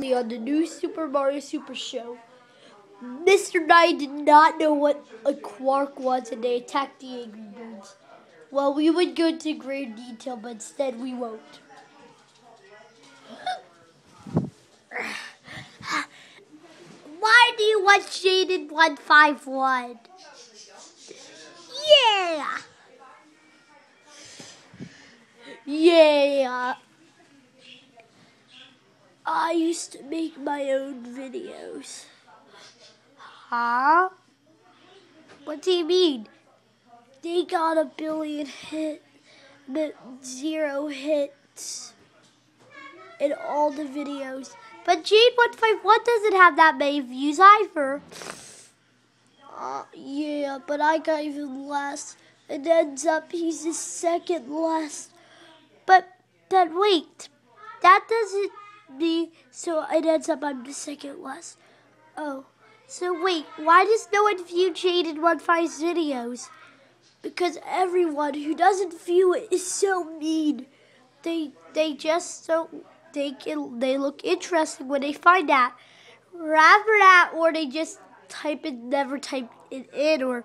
On the new Super Mario Super Show, Mr.knighty did not know what a quark was and they attacked the Angry Birds. Well, we would go into great detail, but instead we won't. Why do you want Shaded 151? Yeah! Yeah! I used to make my own videos. Huh? What do you mean? They got 1 billion hit, but 0 hits in all the videos. But Jade151 doesn't have that many views either. Yeah, but I got even less. It ends up he's the second last. But wait, that doesn't mean, so it ends up I'm the second last. Oh, so wait, why does no one view Jade151's videos? Because everyone who doesn't view it is so mean. They just don't think they look interesting when they find that. Rather that, or they just never type it in, or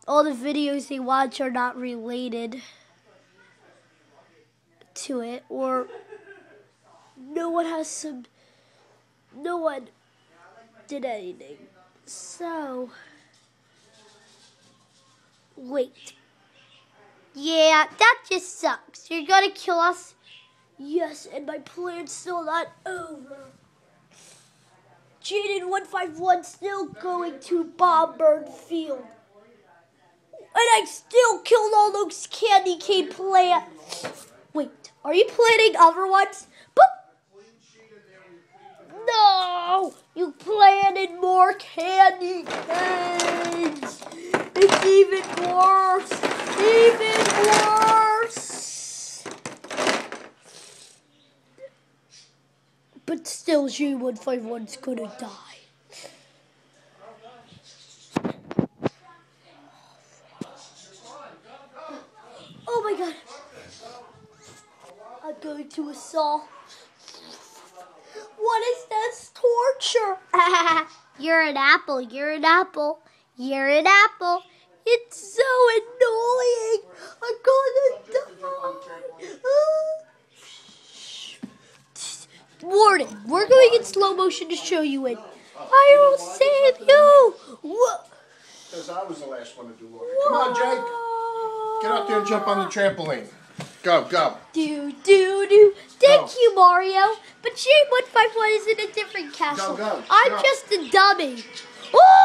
all the videos they watch are not related to it, or no one did anything. So, wait. Yeah, that just sucks. You're gonna kill us? Yes, and my plan's still not over. Jade151 still going to bomb Bird Field. And I still killed all those candy cane plants. Wait, are you planting other ones? Boop. No! You planted more candy canes! It's even worse! Even worse! But still, Jade151's gonna die. Oh my god! I'm going to assault. What is this torture? You're an apple, you're an apple, you're an apple. It's so annoying. I'm gonna die. Warning, we're going in slow motion to show you it. I will save you. Because I was the last one to do warning. Come on, Jake. Get out there and jump on the trampoline. Go, go. Do. Thank you, Mario. But Jade151 is in a different castle. Go. I'm just a dummy. Oh!